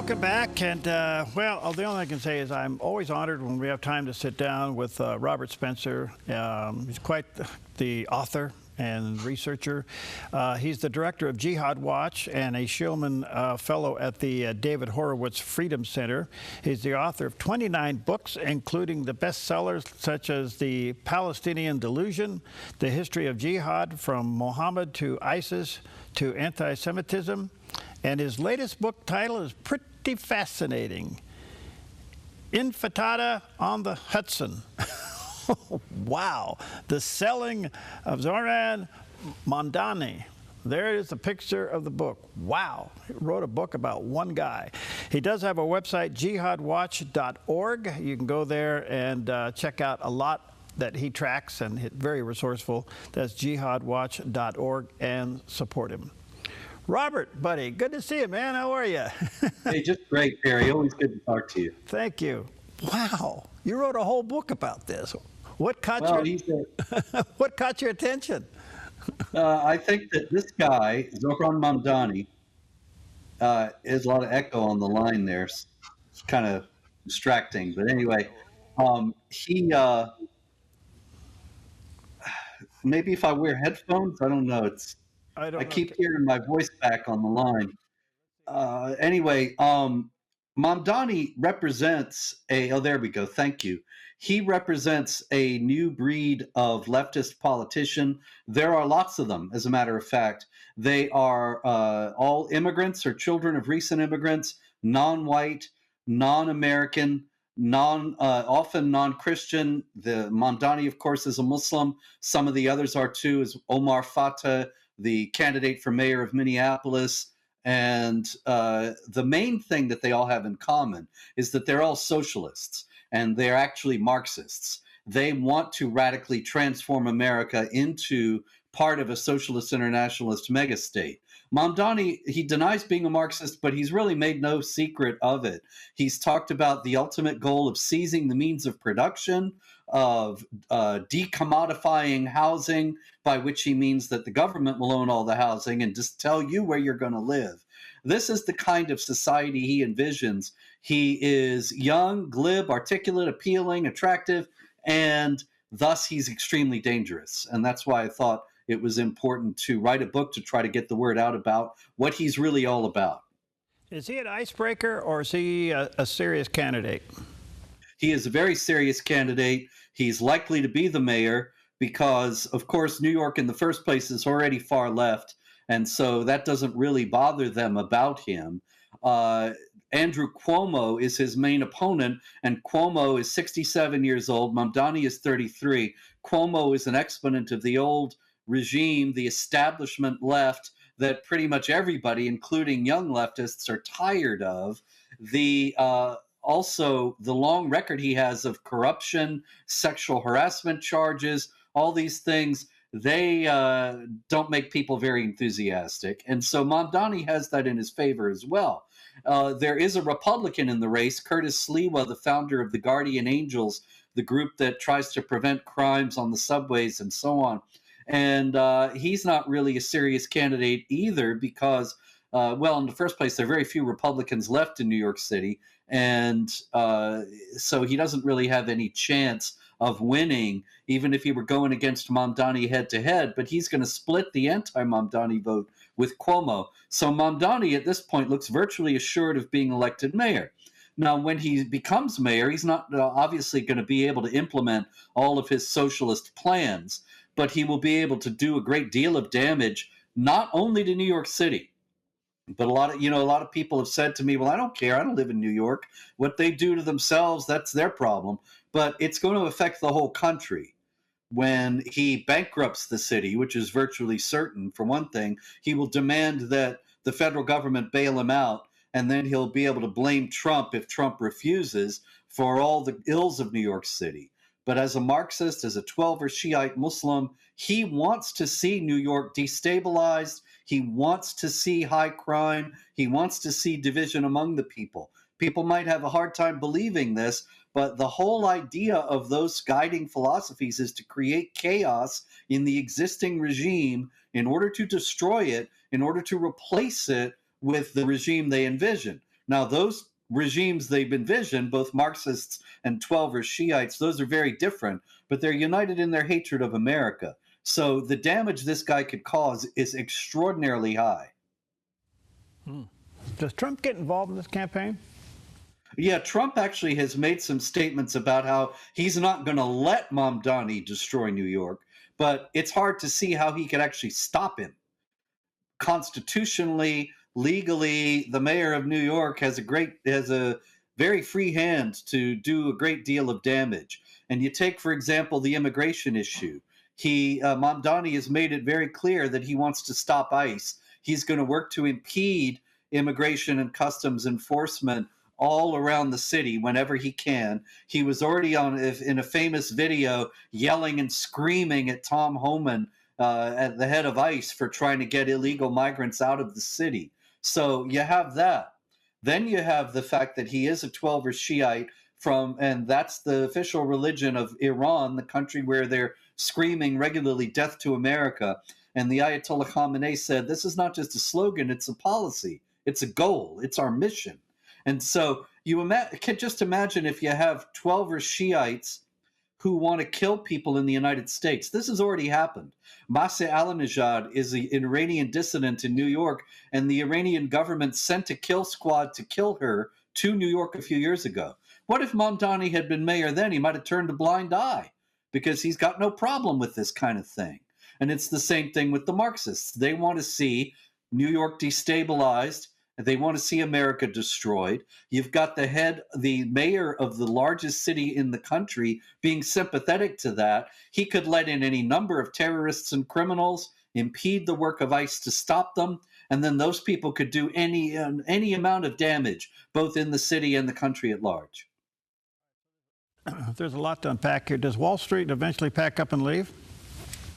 Welcome back. And, well, the only thing I can say is I'm always honored when we have time to sit down with Robert Spencer. He's quite the author and researcher. He's the director of Jihad Watch and a Shillman Fellow at the David Horowitz Freedom Center. He's the author of 29 books, including the bestsellers such as The Palestinian Delusion, The History of Jihad from Muhammad to ISIS to Anti-Semitism. And his latest book title is pretty fascinating, Intifada on the Hudson. Wow, the selling of Zohran Mamdani. There is a picture of the book. Wow, he wrote a book about one guy. He does have a website, jihadwatch.org. You can go there and check out a lot that he tracks, and very resourceful. That's jihadwatch.org, and support him. Robert, buddy, good to see you, man. How are you? Hey, just great, Perry. Always good to talk to you. Thank you. Wow, you wrote a whole book about this. What caught what caught your attention? I think that this guy, Zohran Mamdani, there's a lot of echo on the line there. It's kind of distracting. But anyway, he, maybe if I wear headphones, I don't know. I keep hearing my voice back on the line. Anyway, Mamdani represents oh, there we go. Thank you. He represents a new breed of leftist politician. There are lots of them, as a matter of fact. They are all immigrants or children of recent immigrants, non-white, non-American, often non-Christian. The Mamdani, of course, is a Muslim. Some of the others are too, is Omar Fatah, the candidate for mayor of Minneapolis. And the main thing that they all have in common is that they're all socialists, and they're actually Marxists. They want to radically transform America into part of a socialist internationalist megastate. Mamdani, he denies being a Marxist, but he's really made no secret of it. He's talked about the ultimate goal of seizing the means of production, of decommodifying housing, by which he means that the government will own all the housing and just tell you where you're going to live. This is the kind of society he envisions. He is young, glib, articulate, appealing, attractive, and thus he's extremely dangerous. And that's why I thought it was important to write a book to try to get the word out about what he's really all about. Is he an icebreaker, or is he a serious candidate? He is a very serious candidate. He's likely to be the mayor because, of course, New York in the first place is already far left, and so that doesn't really bother them about him. Andrew Cuomo is his main opponent, and Cuomo is 67 years old. Mamdani is 33. Cuomo is an exponent of the old regime, the establishment left that pretty much everybody, including young leftists, are tired of. Also, the long record he has of corruption, sexual harassment charges, all these things, they don't make people very enthusiastic. And so Mamdani has that in his favor as well. There is a Republican in the race, Curtis Sliwa, the founder of the Guardian Angels, the group that tries to prevent crimes on the subways and so on. And he's not really a serious candidate either because, well, in the first place, there are very few Republicans left in New York City. And so he doesn't really have any chance of winning, even if he were going against Mamdani head-to-head. But he's going to split the anti-Mamdani vote with Cuomo. So Mamdani at this point looks virtually assured of being elected mayor. Now, when he becomes mayor, he's not obviously going to be able to implement all of his socialist plans, but he will be able to do a great deal of damage, not only to New York City, but a lot of people have said to me, well, I don't care. I don't live in New York. What they do to themselves, that's their problem. But it's going to affect the whole country. When he bankrupts the city, which is virtually certain, for one thing, he will demand that the federal government bail him out, and then he'll be able to blame Trump if Trump refuses for all the ills of New York City. But as a Marxist, as a Twelver Shiite Muslim, he wants to see New York destabilized. He wants to see high crime. He wants to see division among the people. People might have a hard time believing this, but the whole idea of those guiding philosophies is to create chaos in the existing regime in order to destroy it, in order to replace it with the regime they envision. Now, those regimes they've envisioned, both Marxists and Twelvers Shiites, those are very different, but they're united in their hatred of America. So the damage this guy could cause is extraordinarily high. Does Trump get involved in this campaign? Yeah, Trump actually has made some statements about how he's not going to let Mamdani destroy New York, but it's hard to see how he could actually stop him. Constitutionally, legally, the mayor of New York has a very free hand to do a great deal of damage. And you take, for example, the immigration issue. Mamdani has made it very clear that he wants to stop ICE. He's going to work to impede immigration and customs enforcement all around the city whenever he can. He was already in a famous video yelling and screaming at Tom Homan, at the head of ICE, for trying to get illegal migrants out of the city. So you have that. Then you have the fact that he is a Twelver Shiite and that's the official religion of Iran, the country where they're screaming regularly, "Death to America." And the Ayatollah Khamenei said, this is not just a slogan, it's a policy. It's a goal. It's our mission. And so you can just imagine if you have Twelver Shiites who want to kill people in the United States. This has already happened. Masih Alinejad is an Iranian dissident in New York, and the Iranian government sent a kill squad to kill her to New York a few years ago. What if Mamdani had been mayor then? He might have turned a blind eye because he's got no problem with this kind of thing. And it's the same thing with the Marxists. They want to see New York destabilized. They want to see America destroyed. You've got the mayor of the largest city in the country being sympathetic to that. He could let in any number of terrorists and criminals, impede the work of ICE to stop them, and then those people could do any amount of damage, both in the city and the country at large. There's a lot to unpack here. Does Wall Street eventually pack up and leave?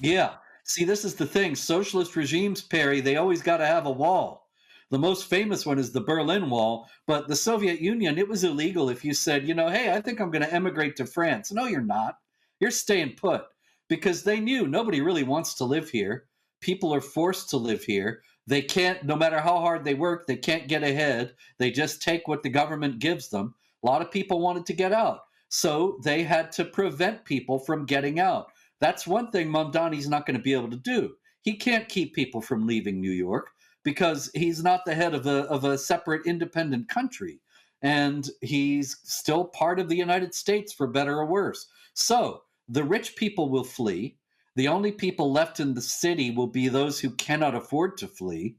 Yeah. See, this is the thing. Socialist regimes, Perry, they always got to have a wall. The most famous one is the Berlin Wall, but the Soviet Union, it was illegal if you said, hey, I think I'm going to emigrate to France. No, you're not. You're staying put, because they knew nobody really wants to live here. People are forced to live here. They can't, no matter how hard they work, they can't get ahead. They just take what the government gives them. A lot of people wanted to get out, so they had to prevent people from getting out. That's one thing Mamdani's not going to be able to do. He can't keep people from leaving New York because he's not the head of a separate independent country. And he's still part of the United States, for better or worse. So the rich people will flee. The only people left in the city will be those who cannot afford to flee.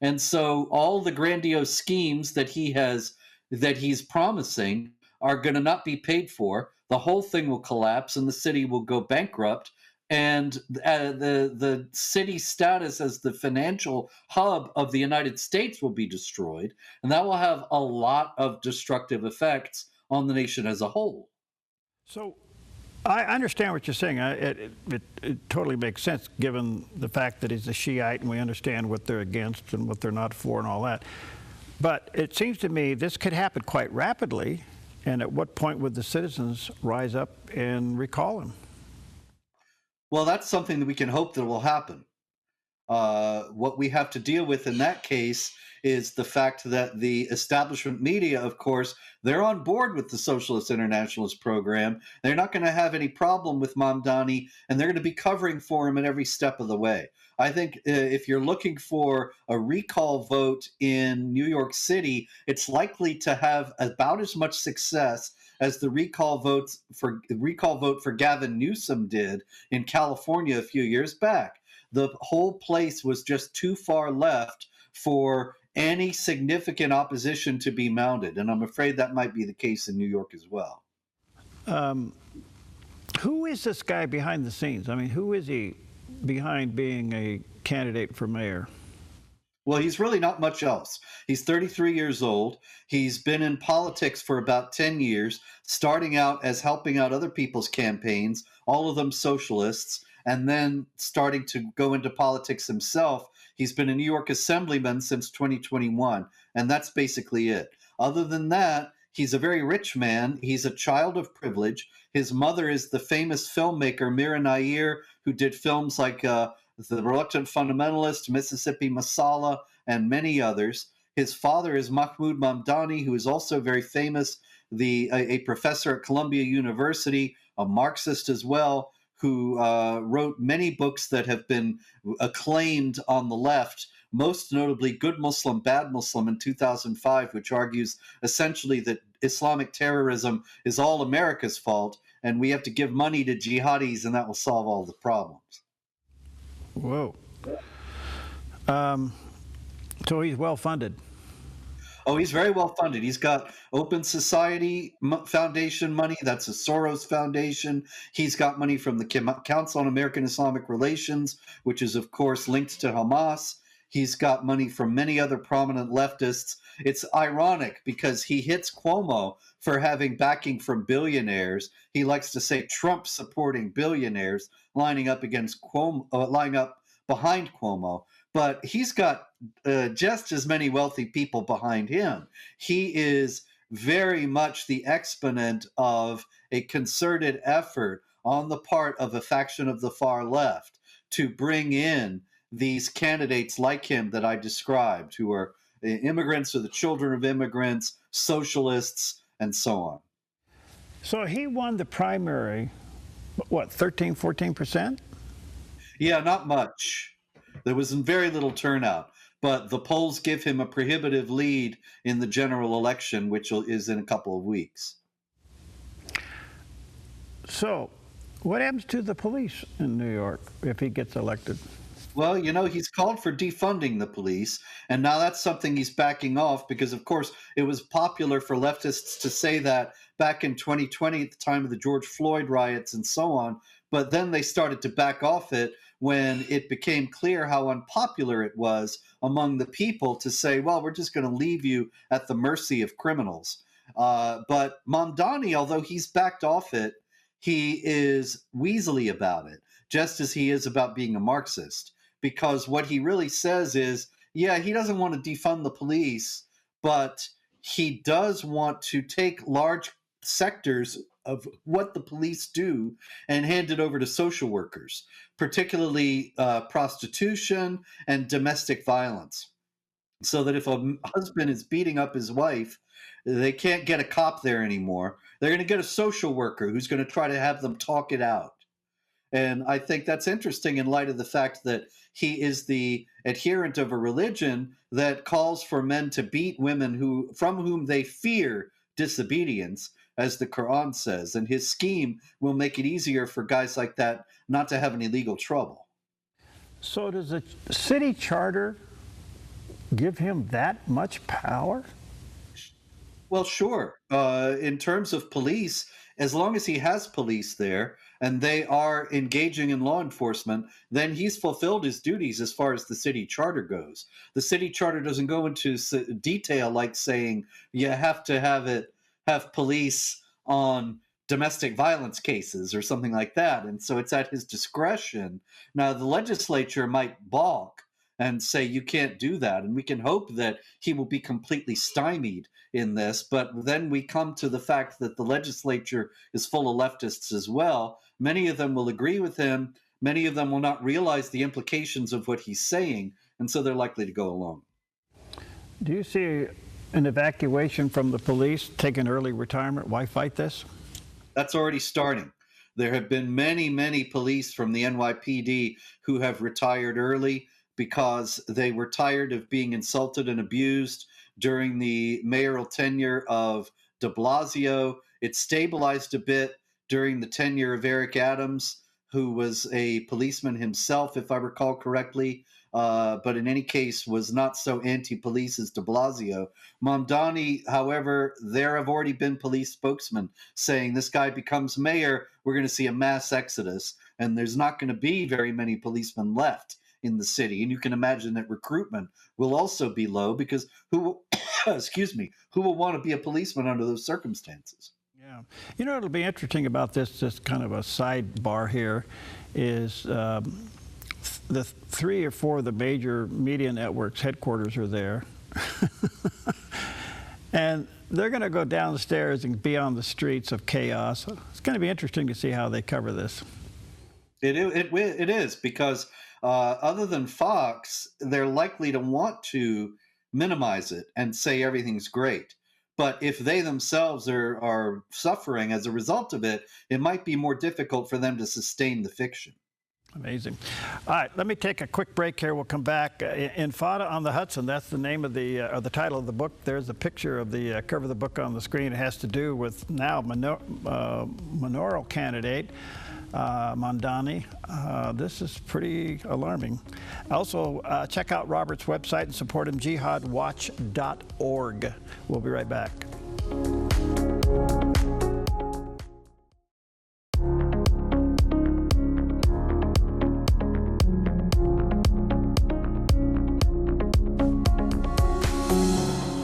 And so all the grandiose schemes that he's promising are going to not be paid for. The whole thing will collapse and the city will go bankrupt. And the city's status as the financial hub of the United States will be destroyed. And that will have a lot of destructive effects on the nation as a whole. So I understand what you're saying. It totally makes sense, given the fact that he's a Shiite and we understand what they're against and what they're not for and all that. But it seems to me this could happen quite rapidly. And at what point would the citizens rise up and recall him? Well, that's something that we can hope that will happen. What we have to deal with in that case is the fact that the establishment media, of course, they're on board with the Socialist Internationalist program. They're not going to have any problem with Mamdani, and they're going to be covering for him at every step of the way. I think if you're looking for a recall vote in New York City, it's likely to have about as much success as the recall vote for Gavin Newsom did in California a few years back. The whole place was just too far left for any significant opposition to be mounted, and I'm afraid that might be the case in New York as well. Who is this guy behind the scenes? I mean, who is he behind being a candidate for mayor? Well, he's really not much else. He's 33 years old. He's been in politics for about 10 years, starting out as helping out other people's campaigns, all of them socialists, and then starting to go into politics himself. He's been a New York assemblyman since 2021, and that's basically it. Other than that, he's a very rich man. He's a child of privilege. His mother is the famous filmmaker Mira Nair, who did films like The Reluctant Fundamentalist, Mississippi Masala, and many others. His father is Mahmoud Mamdani, who is also very famous, a professor at Columbia University, a Marxist as well, who wrote many books that have been acclaimed on the left, most notably Good Muslim, Bad Muslim in 2005, which argues essentially that Islamic terrorism is all America's fault, and we have to give money to jihadis, and that will solve all the problems. Whoa. So he's well funded. Oh, he's very well funded. He's got Open Society Foundation money. That's a Soros Foundation. He's got money from the Council on American Islamic Relations, which is, of course, linked to Hamas. He's got money from many other prominent leftists. It's ironic because he hits Cuomo for having backing from billionaires. He likes to say Trump supporting billionaires, lining up against Cuomo, lining up behind Cuomo. But he's got just as many wealthy people behind him. He is very much the exponent of a concerted effort on the part of a faction of the far left to bring in these candidates like him that I described, who are immigrants or the children of immigrants, socialists, and so on. So he won the primary, what, 13, 14%? Yeah, not much. There was very little turnout, but the polls give him a prohibitive lead in the general election, which is in a couple of weeks. So what happens to the police in New York if he gets elected? Well, you know, he's called for defunding the police, and now that's something he's backing off because, of course, it was popular for leftists to say that back in 2020 at the time of the George Floyd riots and so on, but then they started to back off it when it became clear how unpopular it was among the people to say, well, we're just going to leave you at the mercy of criminals. But Mamdani, although he's backed off it, he is weaselly about it, just as he is about being a Marxist. Because what he really says is, yeah, he doesn't want to defund the police, but he does want to take large sectors of what the police do and hand it over to social workers, particularly prostitution and domestic violence. So that if a husband is beating up his wife, they can't get a cop there anymore. They're going to get a social worker who's going to try to have them talk it out. And I think that's interesting in light of the fact that he is the adherent of a religion that calls for men to beat women from whom they fear disobedience, as the Quran says. And his scheme will make it easier for guys like that not to have any legal trouble. So does the city charter give him that much power? Well, sure. In terms of police, as long as he has police there and they are engaging in law enforcement, then he's fulfilled his duties as far as the city charter goes. The city charter doesn't go into detail like saying you have to have police on domestic violence cases or something like that. And so it's at his discretion. Now, the legislature might balk and say you can't do that. And we can hope that he will be completely stymied in this. But then we come to the fact that the legislature is full of leftists as well. Many of them will agree with him. Many of them will not realize the implications of what he's saying. And so they're likely to go along. Do you see an evacuation from the police, take an early retirement? Why fight this? That's already starting. There have been many, many police from the NYPD who have retired early because they were tired of being insulted and abused during the mayoral tenure of de Blasio. It stabilized a bit during the tenure of Eric Adams, who was a policeman himself, if I recall correctly, but in any case was not so anti-police as de Blasio. Mamdani, however, there have already been police spokesmen saying this guy becomes mayor, we're going to see a mass exodus, and there's not going to be very many policemen left in the city. And you can imagine that recruitment will also be low because who will want to be a policeman under those circumstances? Yeah. You know, it'll be interesting about this, just kind of a sidebar here, is the 3 or 4 of the major media networks headquarters are there. And they're going to go downstairs and be on the streets of chaos. It's going to be interesting to see how they cover this. It is because other than Fox, they're likely to want to minimize it and say everything's great. But if they themselves are suffering as a result of it, it might be more difficult for them to sustain the fiction. Amazing. All right, let me take a quick break here. We'll come back. Intifada on the Hudson, that's the name of the title of the book. There's a picture of the cover of the book on the screen. It has to do with now mayoral candidate Mamdani. This is pretty alarming. Also, check out Robert's website and support him, jihadwatch.org. We'll be right back.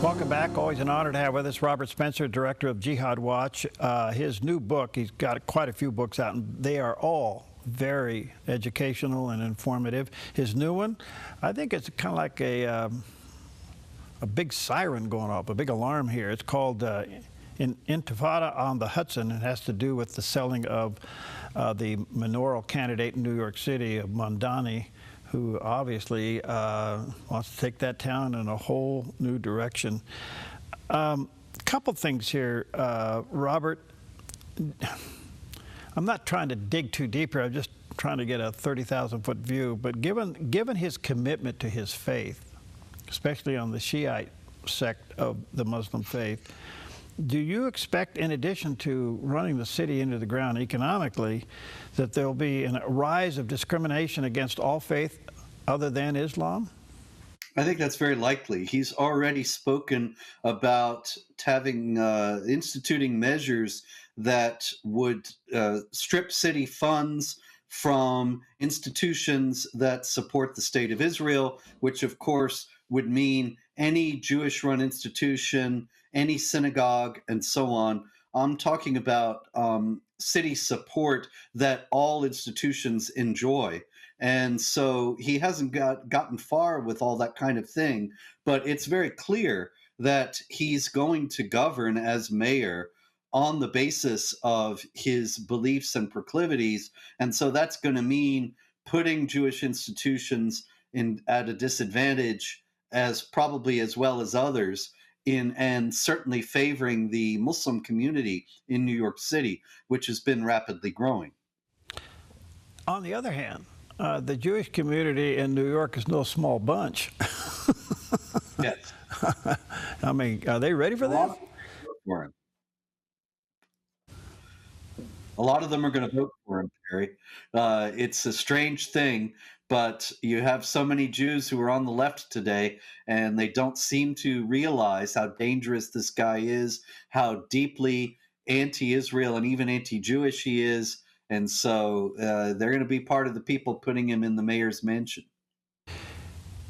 Welcome back. Always an honor to have with us Robert Spencer, director of Jihad Watch. His new book, he's got quite a few books out, and they are all very educational and informative. His new one, I think it's kind of like a big siren going off, a big alarm here. It's called Intifada on the Hudson. It has to do with the selling of the mayoral candidate in New York City, Mamdani, who obviously wants to take that town in a whole new direction. Couple things here, Robert. I'm not trying to dig too deep here. I'm just trying to get a 30,000-foot view. But given his commitment to his faith, especially on the Shiite sect of the Muslim faith, do you expect, in addition to running the city into the ground economically, that there'll be a rise of discrimination against all faith other than Islam? I think that's very likely. He's already spoken about instituting measures that would strip city funds from institutions that support the state of Israel, which of course would mean any Jewish-run institution, any synagogue, and so on. I'm talking about city support that all institutions enjoy. And so he hasn't gotten far with all that kind of thing, but it's very clear that he's going to govern as mayor on the basis of his beliefs and proclivities. And so that's going to mean putting Jewish institutions at a disadvantage as well as others, and certainly favoring the Muslim community in New York City, which has been rapidly growing. On the other hand, the Jewish community in New York is no small bunch. Yes. I mean, are they ready for that? A lot of them are going to vote for him, Terry. It's a strange thing, but you have so many Jews who are on the left today, and they don't seem to realize how dangerous this guy is, how deeply anti-Israel and even anti-Jewish he is. And so they're going to be part of the people putting him in the mayor's mansion.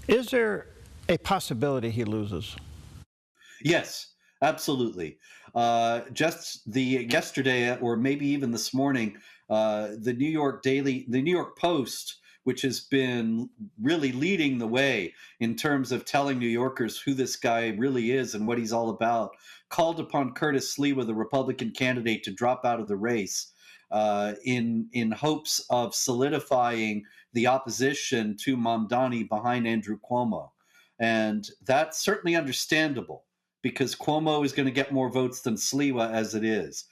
Is there a possibility he loses? Yes, absolutely. Yesterday, or maybe even this morning, the New York Post, which has been really leading the way in terms of telling New Yorkers who this guy really is and what he's all about, called upon Curtis Sliwa, the Republican candidate, to drop out of the race in hopes of solidifying the opposition to Mamdani behind Andrew Cuomo. And that's certainly understandable, because Cuomo is going to get more votes than Sliwa as it is.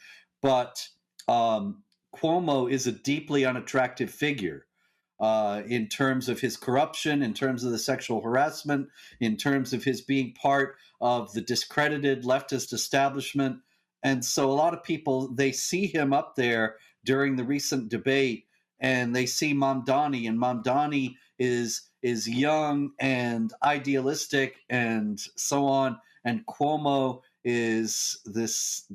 But Cuomo is a deeply unattractive figure in terms of his corruption, in terms of the sexual harassment, in terms of his being part of the discredited leftist establishment. And so a lot of people, they see him up there during the recent debate, and they see Mamdani, and Mamdani is young and idealistic and so on. And Cuomo is this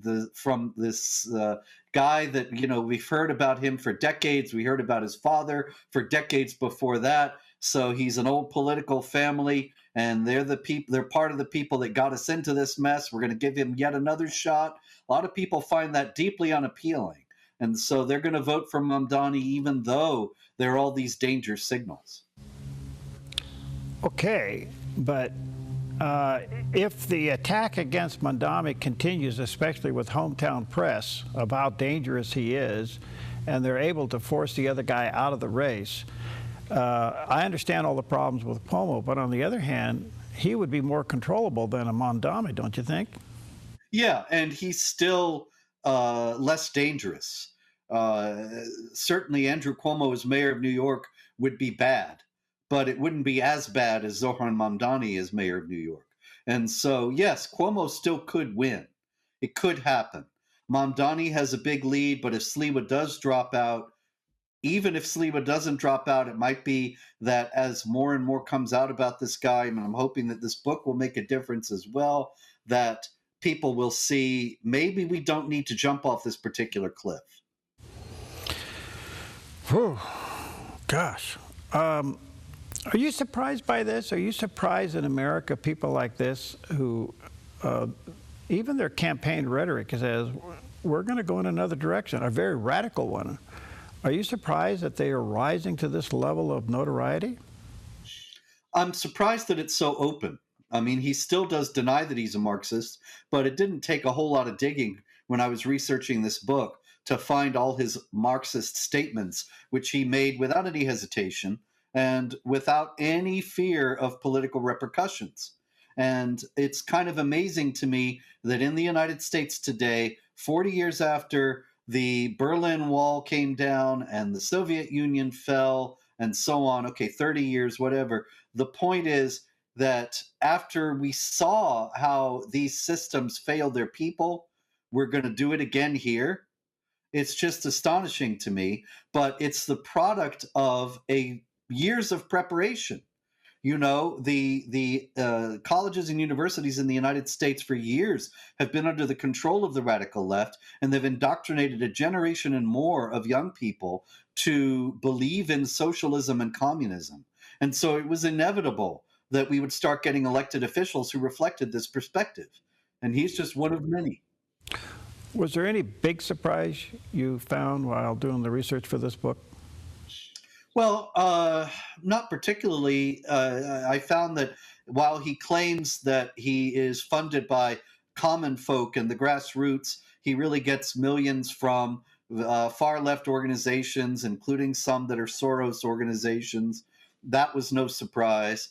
guy that, we've heard about him for decades. We heard about his father for decades before that. So he's an old political family, and they're part of the people that got us into this mess. We're going to give him yet another shot. A lot of people find that deeply unappealing. And so they're going to vote for Mamdani, even though there are all these danger signals. Okay, but if the attack against Mamdani continues, especially with hometown press of how dangerous he is, and they're able to force the other guy out of the race, I understand all the problems with Cuomo, but on the other hand, he would be more controllable than a Mamdani, don't you think? Yeah, and he's still less dangerous. Uh, Certainly, Andrew Cuomo as mayor of New York would be bad, but it wouldn't be as bad as Zohran Mamdani as mayor of New York. And so, yes, Cuomo still could win. It could happen. Mamdani has a big lead, but if Sliwa does drop out, even if Sliwa doesn't drop out, it might be that as more and more comes out about this guy, and I'm hoping that this book will make a difference as well, that people will see maybe we don't need to jump off this particular cliff. Whew. Gosh. Are you surprised by this? Are you surprised in America people like this who, even their campaign rhetoric says, we're going to go in another direction, a very radical one. Are you surprised that they are rising to this level of notoriety? I'm surprised that it's so open. I mean, he still does deny that he's a Marxist, but it didn't take a whole lot of digging when I was researching this book to find all his Marxist statements, which he made without any hesitation and without any fear of political repercussions. And it's kind of amazing to me that in the United States today, 40 years after the Berlin Wall came down and the Soviet Union fell and so on, okay, 30 years, whatever, the point is that after we saw how these systems failed their people, we're going to do it again here. It's just astonishing to me, but it's the product of years of preparation. You know, the colleges and universities in the United States for years have been under the control of the radical left, and they've indoctrinated a generation and more of young people to believe in socialism and communism. And so it was inevitable that we would start getting elected officials who reflected this perspective. And he's just one of many. Was there any big surprise you found while doing the research for this book? Well, not particularly. I found that while he claims that he is funded by common folk and the grassroots, he really gets millions from far left organizations, including some that are Soros organizations. That was no surprise.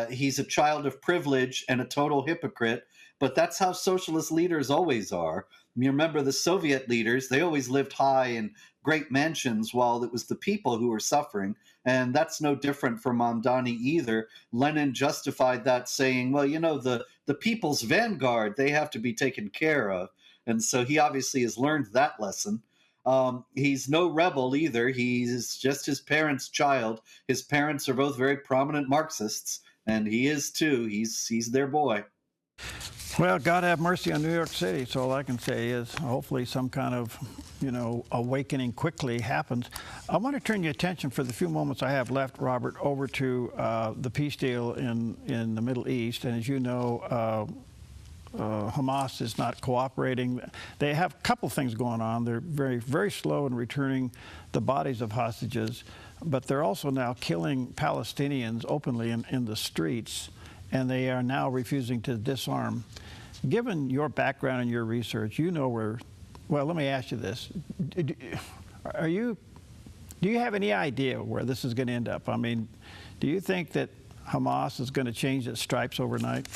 He's a child of privilege and a total hypocrite, but that's how socialist leaders always are. You remember the Soviet leaders, they always lived high in great mansions while it was the people who were suffering. And that's no different for Mamdani either. Lenin justified that saying, well, you know, the people's vanguard, they have to be taken care of. And so he obviously has learned that lesson. He's no rebel either. He's just his parents' child. His parents are both very prominent Marxists, and he is too. He's their boy. Well, God have mercy on New York City. So all I can say is hopefully some kind of, awakening quickly happens. I want to turn your attention for the few moments I have left, Robert, over to the peace deal in the Middle East. And as you know, Hamas is not cooperating. They have a couple things going on. They're very, very slow in returning the bodies of hostages, but they're also now killing Palestinians openly in the streets, and they are now refusing to disarm. Given your background and your research, you know where, well, let me ask you this. Do you have any idea where this is going to end up? I mean, do you think that Hamas is going to change its stripes overnight?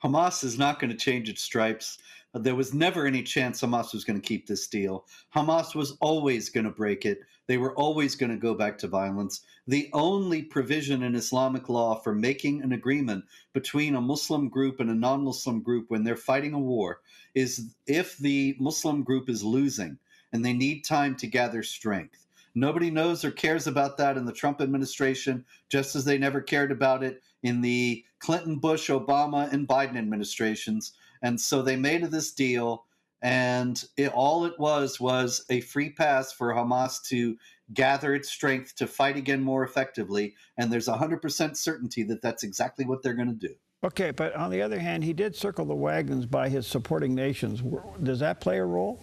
Hamas is not going to change its stripes. There was never any chance Hamas was going to keep this deal. Hamas was always going to break it. They were always going to go back to violence. The only provision in Islamic law for making an agreement between a Muslim group and a non-Muslim group when they're fighting a war is if the Muslim group is losing and they need time to gather strength. Nobody knows or cares about that in the Trump administration, just as they never cared about it in the Clinton, Bush, Obama, and Biden administrations. And so they made this deal, and all it was a free pass for Hamas to gather its strength to fight again more effectively. And there's 100% certainty that that's exactly what they're going to do. Okay, but on the other hand, he did circle the wagons by his supporting nations. Does that play a role?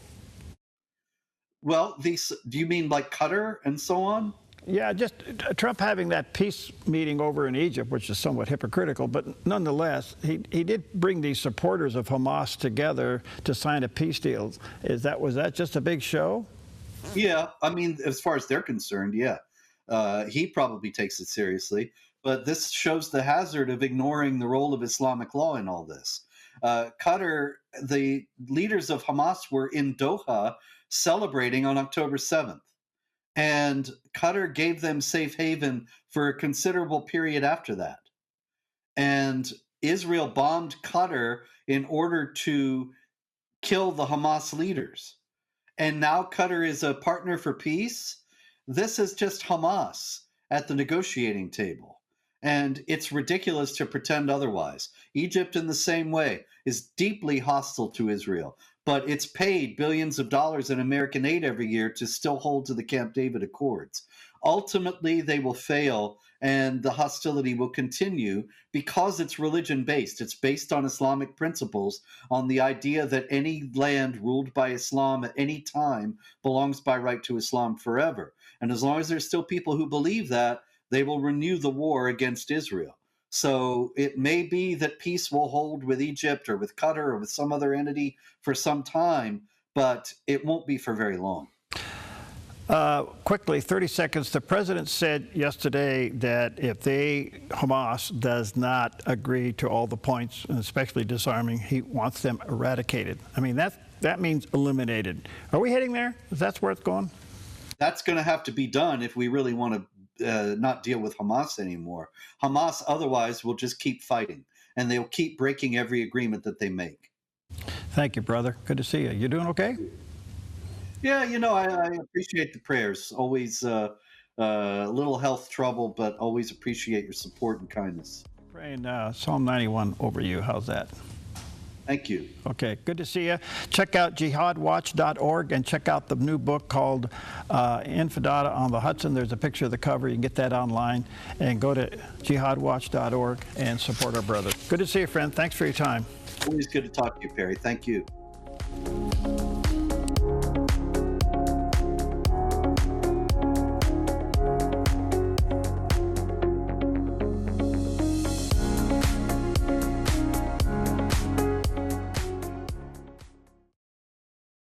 Well, do you mean like Qatar and so on? Yeah, just Trump having that peace meeting over in Egypt, which is somewhat hypocritical, but nonetheless, he did bring these supporters of Hamas together to sign a peace deal. Was that just a big show? Yeah, I mean, as far as they're concerned, yeah. He probably takes it seriously. But this shows the hazard of ignoring the role of Islamic law in all this. Qatar, the leaders of Hamas were in Doha celebrating on October 7th. And Qatar gave them safe haven for a considerable period after that. And Israel bombed Qatar in order to kill the Hamas leaders. And now Qatar is a partner for peace. This is just Hamas at the negotiating table. And it's ridiculous to pretend otherwise. Egypt, in the same way, is deeply hostile to Israel, but it's paid billions of dollars in American aid every year to still hold to the Camp David Accords. Ultimately, they will fail, and the hostility will continue because it's religion-based. It's based on Islamic principles, on the idea that any land ruled by Islam at any time belongs by right to Islam forever. And as long as there's still people who believe that, they will renew the war against Israel. So it may be that peace will hold with Egypt or with Qatar or with some other entity for some time, but it won't be for very long. Quickly, 30 seconds. The president said yesterday that if Hamas does not agree to all the points, and especially disarming, he wants them eradicated. I mean, that means eliminated. Are we heading there? Is that where it's going? That's going to have to be done if we really want to not deal with Hamas anymore. Hamas otherwise will just keep fighting, and they'll keep breaking every agreement that they make. Thank you, brother. Good to see you. You doing okay? Yeah, I appreciate the prayers. Always a little health trouble, but always appreciate your support and kindness. Praying Psalm 91 over you. How's that? Thank you. Okay, good to see you. Check out jihadwatch.org and check out the new book called Intifada on the Hudson. There's a picture of the cover. You can get that online. And go to jihadwatch.org and support our brother. Good to see you, friend. Thanks for your time. Always good to talk to you, Perry. Thank you.